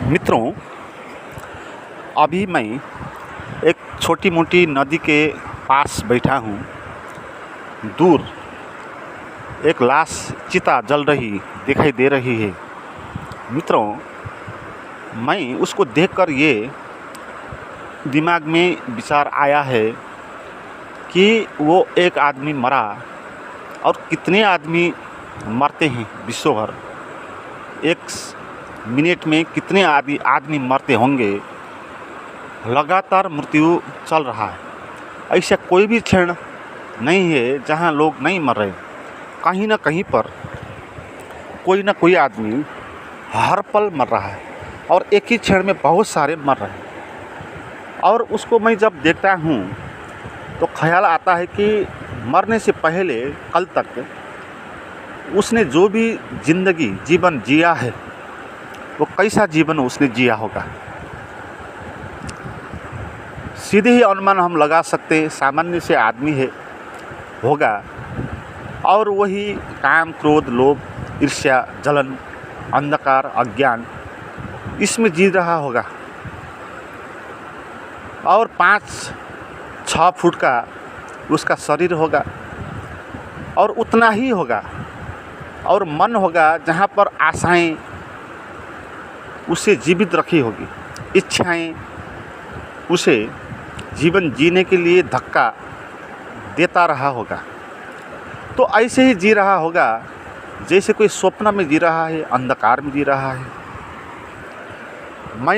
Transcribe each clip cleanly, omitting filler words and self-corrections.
मित्रों, अभी मैं एक छोटी मोटी नदी के पास बैठा हूँ। दूर एक लाश चिता जल रही दिखाई दे रही है। मित्रों, मैं उसको देखकर ये दिमाग में विचार आया है कि वो एक आदमी मरा और कितने आदमी मरते हैं विश्व भर। एक मिनट में कितने आदमी मरते होंगे। लगातार मृत्यु चल रहा है। ऐसा कोई भी क्षण नहीं है जहां लोग नहीं मर रहे। कहीं ना कहीं पर कोई ना कोई आदमी हर पल मर रहा है और एक ही क्षण में बहुत सारे मर रहे हैं। और उसको मैं जब देखता हूँ तो ख्याल आता है कि मरने से पहले कल तक उसने जो भी जीवन जिया है वो कैसा जीवन उसने जिया होगा। सीधे ही अनुमान हम लगा सकते हैं सामान्य से आदमी होगा और वही काम, क्रोध, लोभ, ईर्ष्या, जलन, अंधकार, अज्ञान इसमें जी रहा होगा। और 5-6 फुट का उसका शरीर होगा और उतना ही होगा। और मन होगा जहाँ पर आशाएं उसे जीवित रखी होगी, इच्छाएं उसे जीवन जीने के लिए धक्का देता रहा होगा। तो ऐसे ही जी रहा होगा जैसे कोई स्वप्न में जी रहा है, अंधकार में जी रहा है। मैं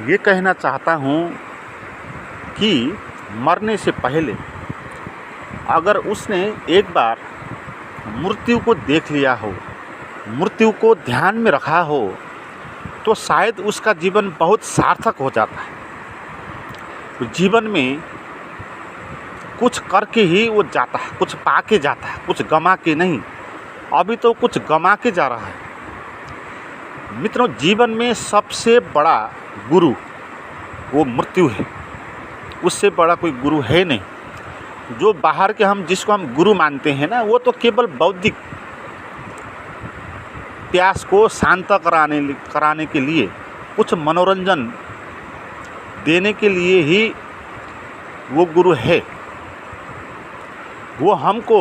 ये कहना चाहता हूँ कि मरने से पहले अगर उसने एक बार मृत्यु को देख लिया हो, मृत्यु को ध्यान में रखा हो, तो शायद उसका जीवन बहुत सार्थक हो जाता है। तो जीवन में कुछ करके ही वो जाता है, कुछ पाके जाता है, कुछ गमा के नहीं। अभी तो कुछ गमा के जा रहा है। मित्रों, जीवन में सबसे बड़ा गुरु वो मृत्यु है। उससे बड़ा कोई गुरु है नहीं। जो बाहर के जिसको हम गुरु मानते हैं ना, वो तो केवल बौद्धिक प्यास को शांत कराने के लिए, कुछ मनोरंजन देने के लिए ही वो गुरु है। वो हमको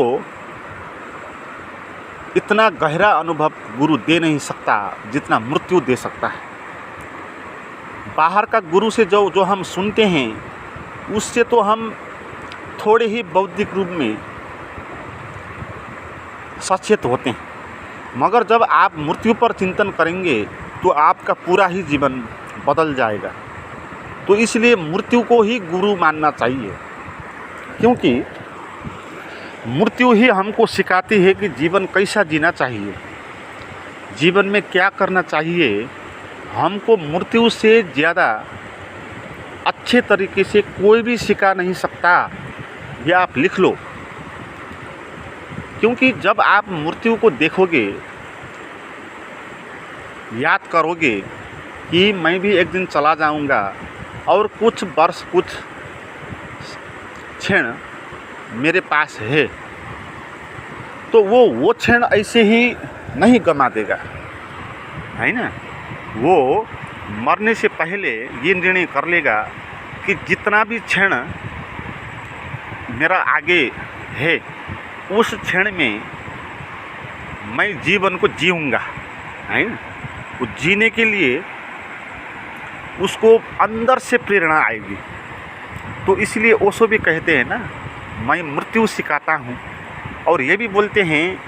इतना गहरा अनुभव गुरु दे नहीं सकता जितना मृत्यु दे सकता है। बाहर का गुरु से जो हम सुनते हैं उससे तो हम थोड़े ही बौद्धिक रूप में सचेत होते हैं, मगर जब आप मृत्यु पर चिंतन करेंगे तो आपका पूरा ही जीवन बदल जाएगा। तो इसलिए मृत्यु को ही गुरु मानना चाहिए, क्योंकि मृत्यु ही हमको सिखाती है कि जीवन कैसा जीना चाहिए, जीवन में क्या करना चाहिए। हमको मृत्यु से ज़्यादा अच्छे तरीके से कोई भी सिखा नहीं सकता। यह आप लिख लो, क्योंकि जब आप मृत्यु को देखोगे, याद करोगे कि मैं भी एक दिन चला जाऊंगा और कुछ वर्ष, कुछ क्षण मेरे पास है, तो वो क्षण ऐसे ही नहीं गमा देगा, है ना। वो मरने से पहले ये निर्णय कर लेगा कि जितना भी क्षण मेरा आगे है उस क्षण में मैं जीवन को जीऊँगा, है ना। वो जीने के लिए उसको अंदर से प्रेरणा आएगी। तो इसलिए ओशो भी कहते हैं ना, मैं मृत्यु सिखाता हूँ। और ये भी बोलते हैं,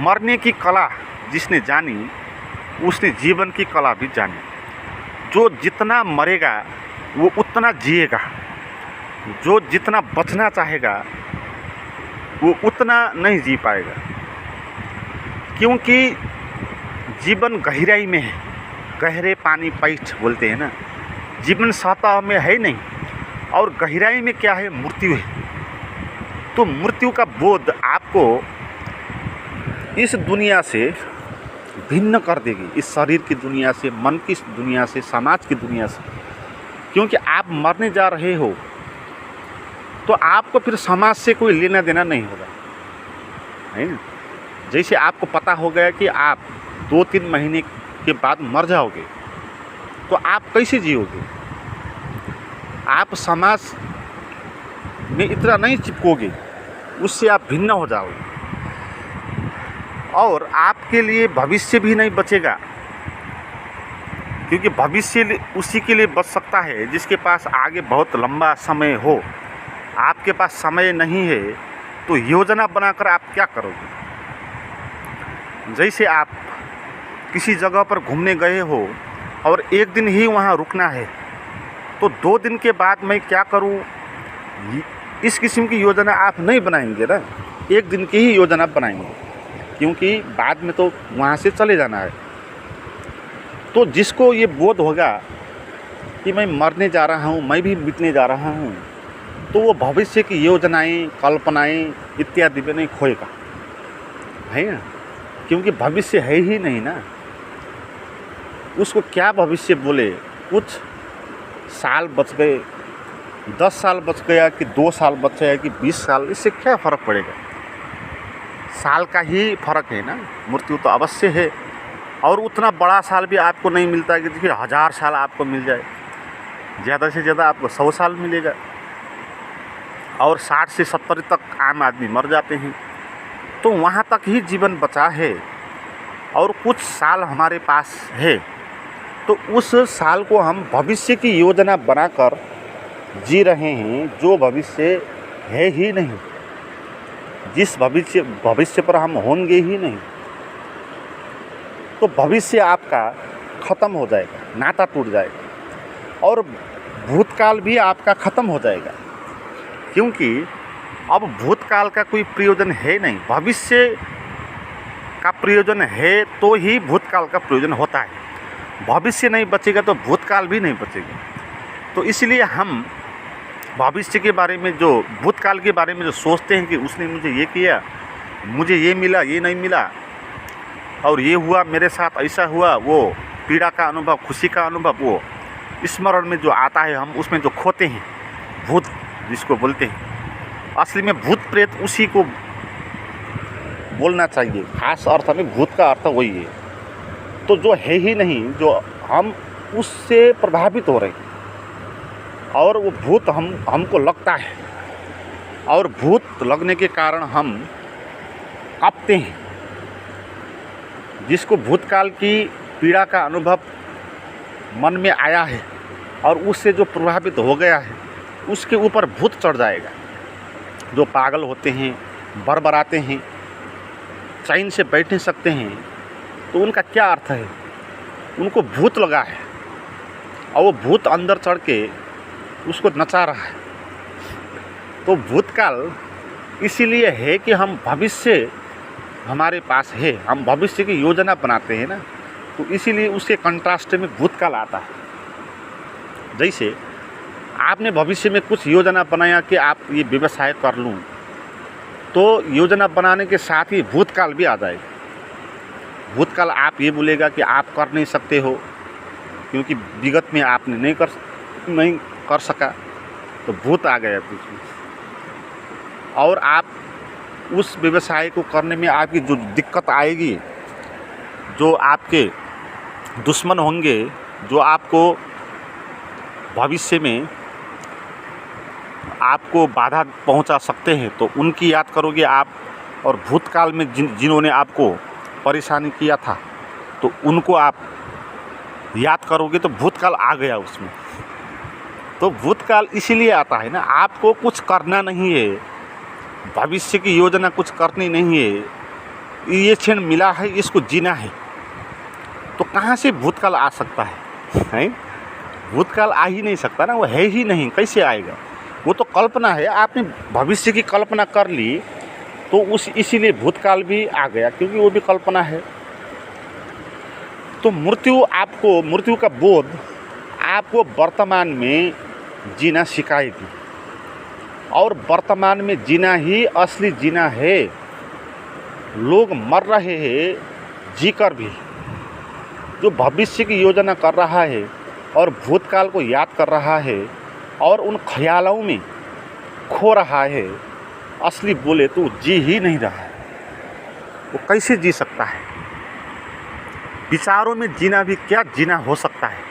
मरने की कला जिसने जानी उसने जीवन की कला भी जानी। जो जितना मरेगा वो उतना जिएगा, जो जितना बचना चाहेगा वो उतना नहीं जी पाएगा, क्योंकि जीवन गहराई में है। गहरे पानी पैठ बोलते हैं ना, जीवन सतह में है नहीं, और गहराई में क्या है, मृत्यु है। तो मृत्यु का बोध आपको इस दुनिया से भिन्न कर देगी, इस शरीर की दुनिया से, मन की दुनिया से, समाज की दुनिया से। क्योंकि आप मरने जा रहे हो तो आपको फिर समाज से कोई लेना देना नहीं होगा, है ना। जैसे आपको पता हो गया कि आप 2-3 महीने के बाद मर जाओगे, तो आप कैसे जियोगे? आप समाज में इतना नहीं चिपकोगे, उससे आप भिन्न हो जाओगे और आपके लिए भविष्य भी नहीं बचेगा, क्योंकि भविष्य उसी के लिए बच सकता है जिसके पास आगे बहुत लंबा समय हो। आपके पास समय नहीं है तो योजना बनाकर आप क्या करोगे? जैसे आप किसी जगह पर घूमने गए हो और एक दिन ही वहाँ रुकना है, तो 2 दिन के बाद मैं क्या करूँ, इस किस्म की योजना आप नहीं बनाएंगे ना। एक दिन की ही योजना बनाएंगे, क्योंकि बाद में तो वहाँ से चले जाना है। तो जिसको ये बोध होगा कि मैं मरने जा रहा हूँ, मैं भी मिटने जा रहा हूँ, तो वो भविष्य की योजनाएं, कल्पनाएं इत्यादि में नहीं खोएगा, है ना। क्योंकि भविष्य है ही नहीं ना। उसको क्या भविष्य बोले? कुछ साल बच गए, 10 साल बच गया कि 2 साल बच गया कि 20 साल, इससे क्या फ़र्क पड़ेगा? साल का ही फ़र्क है ना। मृत्यु तो अवश्य है, और उतना बड़ा साल भी आपको नहीं मिलता कि देखिए 1000 साल आपको मिल जाए। ज़्यादा से ज़्यादा आपको 100 साल मिलेगा, और 60 से 70 तक आम आदमी मर जाते हैं। तो वहाँ तक ही जीवन बचा है और कुछ साल हमारे पास है, तो उस साल को हम भविष्य की योजना बनाकर जी रहे हैं, जो भविष्य है ही नहीं, जिस भविष्य पर हम होंगे ही नहीं। तो भविष्य आपका ख़त्म हो जाएगा, नाता टूट जाएगा, और भूतकाल भी आपका ख़त्म हो जाएगा, क्योंकि अब भूतकाल का कोई प्रयोजन है नहीं। भविष्य का प्रयोजन है तो ही भूतकाल का प्रयोजन होता है। भविष्य नहीं बचेगा तो भूतकाल भी नहीं बचेगा। तो इसलिए हम भविष्य के बारे में, जो भूतकाल के बारे में जो सोचते हैं कि उसने मुझे ये किया, मुझे ये मिला, ये नहीं मिला, और ये हुआ मेरे साथ, ऐसा हुआ, वो पीड़ा का अनुभव, खुशी का अनुभव, वो स्मरण में जो आता है, हम उसमें जो खोते हैं, भूत जिसको बोलते हैं। असली में भूत प्रेत उसी को बोलना चाहिए। खास अर्थ में भूत का अर्थ वही है। तो जो है ही नहीं, जो हम उससे प्रभावित हो रहे हैं, और वो भूत हमको लगता है, और भूत लगने के कारण हम कांपते हैं। जिसको भूतकाल की पीड़ा का अनुभव मन में आया है और उससे जो प्रभावित हो गया है, उसके ऊपर भूत चढ़ जाएगा। जो पागल होते हैं, बरबराते हैं, चैन से बैठ नहीं सकते हैं, तो उनका क्या अर्थ है? उनको भूत लगा है, और वो भूत अंदर चढ़ के उसको नचा रहा है। तो भूतकाल इसीलिए है कि हम भविष्य हमारे पास है, हम भविष्य की योजना बनाते हैं ना, तो इसीलिए उसके कंट्रास्ट में भूतकाल आता है। जैसे आपने भविष्य में कुछ योजना बनाया कि आप ये व्यवसाय कर लूँ, तो योजना बनाने के साथ ही भूतकाल भी आ जाएगा। भूतकाल आप ये बोलेगा कि आप कर नहीं सकते हो, क्योंकि विगत में आपने नहीं कर सका, तो भूत आ गया बीच में। और आप उस व्यवसाय को करने में आपकी जो दिक्कत आएगी, जो आपके दुश्मन होंगे, जो आपको भविष्य में आपको बाधा पहुंचा सकते हैं, तो उनकी याद करोगे आप। और भूतकाल में जिन्होंने आपको परेशानी किया था, तो उनको आप याद करोगे, तो भूतकाल आ गया उसमें। तो भूतकाल इसीलिए आता है ना, आपको कुछ करना नहीं है, भविष्य की योजना कुछ करनी नहीं है, ये क्षण मिला है, इसको जीना है। तो कहाँ से भूतकाल आ सकता है? भूतकाल आ ही नहीं सकता ना, वो है ही नहीं, कैसे आएगा? वो तो कल्पना है। आपने भविष्य की कल्पना कर ली, तो इसीलिए भूतकाल भी आ गया, क्योंकि वो भी कल्पना है। तो मृत्यु का बोध आपको वर्तमान में जीना सिखाएगी, और वर्तमान में जीना ही असली जीना है। लोग मर रहे हैं जीकर भी। जो भविष्य की योजना कर रहा है और भूतकाल को याद कर रहा है और उन ख्यालों में खो रहा है, असली बोले तो जी ही नहीं रहा है। वो कैसे जी सकता है? विचारों में जीना भी क्या जीना हो सकता है?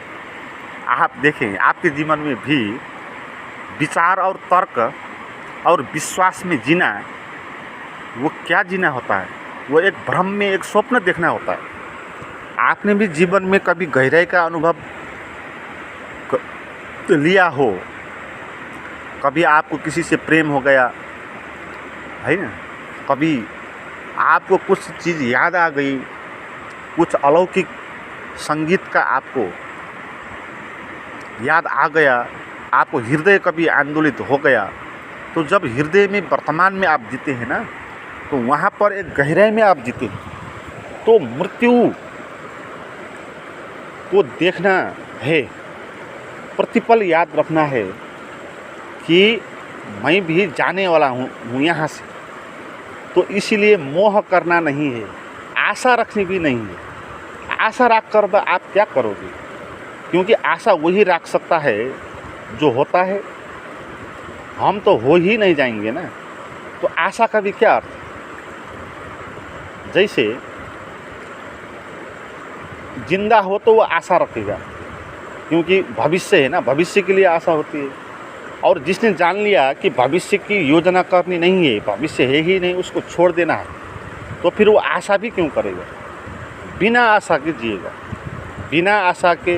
आप देखें आपके जीवन में भी विचार और तर्क और विश्वास में जीना, वो क्या जीना होता है? वो एक भ्रम में एक स्वप्न देखना होता है। आपने भी जीवन में कभी गहराई का अनुभव लिया हो, कभी आपको किसी से प्रेम हो गया है ना, कभी आपको कुछ चीज़ याद आ गई, कुछ अलौकिक संगीत का आपको याद आ गया, आपको हृदय कभी आंदोलित हो गया। तो जब हृदय में वर्तमान में आप जीते हैं ना, तो वहाँ पर एक गहराई में आप जीते हैं। तो मृत्यु को देखना है, प्रतिपल याद रखना है कि मैं भी जाने वाला हूँ यहाँ से। तो इसीलिए मोह करना नहीं है, आशा रखनी भी नहीं है। आशा रख कर आप क्या करोगे? क्योंकि आशा वही रख सकता है जो होता है। हम तो हो ही नहीं जाएंगे ना, तो आशा का भी क्या अर्थ? जैसे जिंदा हो तो वो आशा रखेगा, क्योंकि भविष्य है ना, भविष्य के लिए आशा होती है। और जिसने जान लिया कि भविष्य की योजना करनी नहीं है, भविष्य है ही नहीं, उसको छोड़ देना है, तो फिर वो आशा भी क्यों करेगा? बिना आशा के जिएगा, बिना आशा के,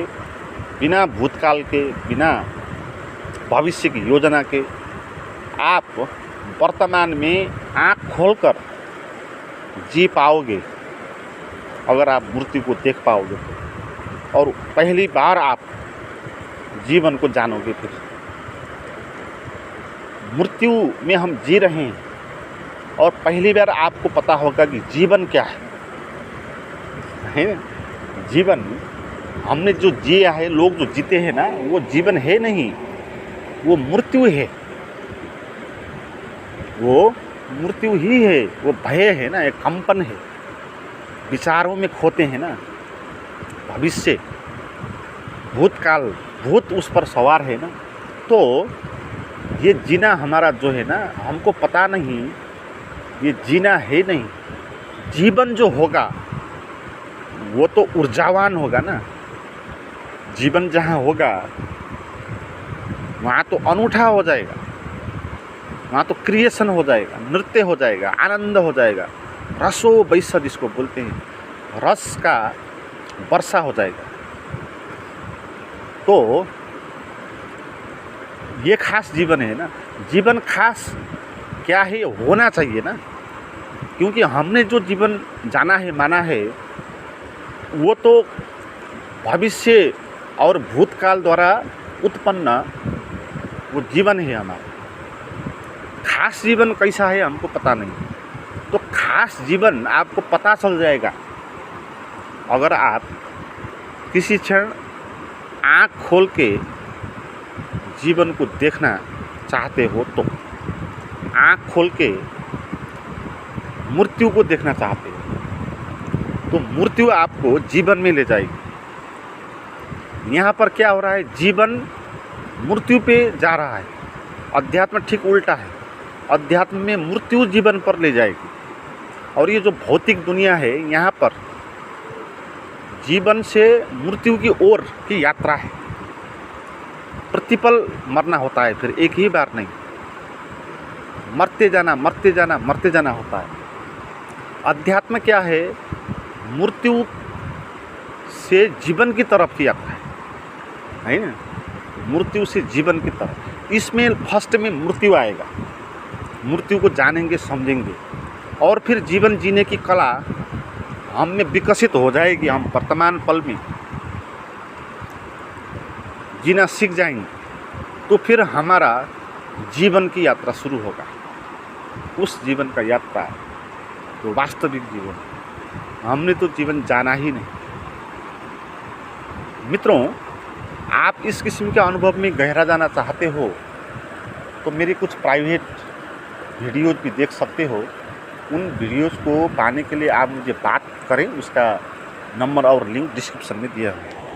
बिना भूतकाल के, बिना भविष्य की योजना के आप वर्तमान में आँख खोलकर जी पाओगे अगर आप मृत्यु को देख पाओगे तो। और पहली बार आप जीवन को जानोगे। फिर मृत्यु में हम जी रहे हैं और पहली बार आपको पता होगा कि जीवन क्या है ना? जीवन हमने जो जिया है, लोग जो जीते हैं ना, वो जीवन है नहीं, वो मृत्यु है। वो मृत्यु ही है, वो भय है ना, एक कंपन है, विचारों में खोते हैं ना। भविष्य, भूतकाल, भूत उस पर सवार है ना। तो ये जीना हमारा जो है ना, हमको पता नहीं, ये जीना है नहीं। जीवन जो होगा वो तो ऊर्जावान होगा ना। जीवन जहाँ होगा वहाँ तो अनूठा हो जाएगा, वहाँ तो क्रिएशन हो जाएगा, नृत्य हो जाएगा, आनंद हो जाएगा, रसो वैसा जिसको बोलते हैं, रस का वर्षा हो जाएगा। तो ये खास जीवन है ना। जीवन खास क्या है, होना चाहिए ना, क्योंकि हमने जो जीवन जाना है, माना है, वो तो भविष्य और भूतकाल द्वारा उत्पन्न वो जीवन है हमारा। खास जीवन कैसा है हमको पता नहीं। तो खास जीवन आपको पता चल जाएगा अगर आप किसी क्षण आँख खोल के जीवन को देखना चाहते हो। तो आँख खोल के मृत्यु को देखना चाहते हो तो मृत्यु आपको जीवन में ले जाएगी। यहाँ पर क्या हो रहा है, जीवन मृत्यु पे जा रहा है। अध्यात्म ठीक उल्टा है, अध्यात्म में मृत्यु जीवन पर ले जाएगी। और ये जो भौतिक दुनिया है, यहाँ पर जीवन से मृत्यु की ओर की यात्रा है। प्रतिपल मरना होता है, फिर एक ही बार नहीं, मरते जाना, मरते जाना, मरते जाना होता है। अध्यात्म क्या है, मृत्यु से जीवन की तरफ की यात्रा है ना, मृत्यु से जीवन की तरफ। इसमें फर्स्ट में मृत्यु आएगा, मृत्यु को जानेंगे, समझेंगे, और फिर जीवन जीने की कला हम में विकसित हो जाएगी। हम वर्तमान पल में जीना सीख जाएंगे, तो फिर हमारा जीवन की यात्रा शुरू होगा। उस जीवन का यात्रा तो वास्तविक जीवन, हमने तो जीवन जाना ही नहीं। मित्रों, आप इस किस्म के अनुभव में गहरा जाना चाहते हो तो मेरी कुछ प्राइवेट वीडियोज़ भी देख सकते हो। उन वीडियोज़ को पाने के लिए आप मुझे बात करें, उसका नंबर और लिंक डिस्क्रिप्शन में दिया है।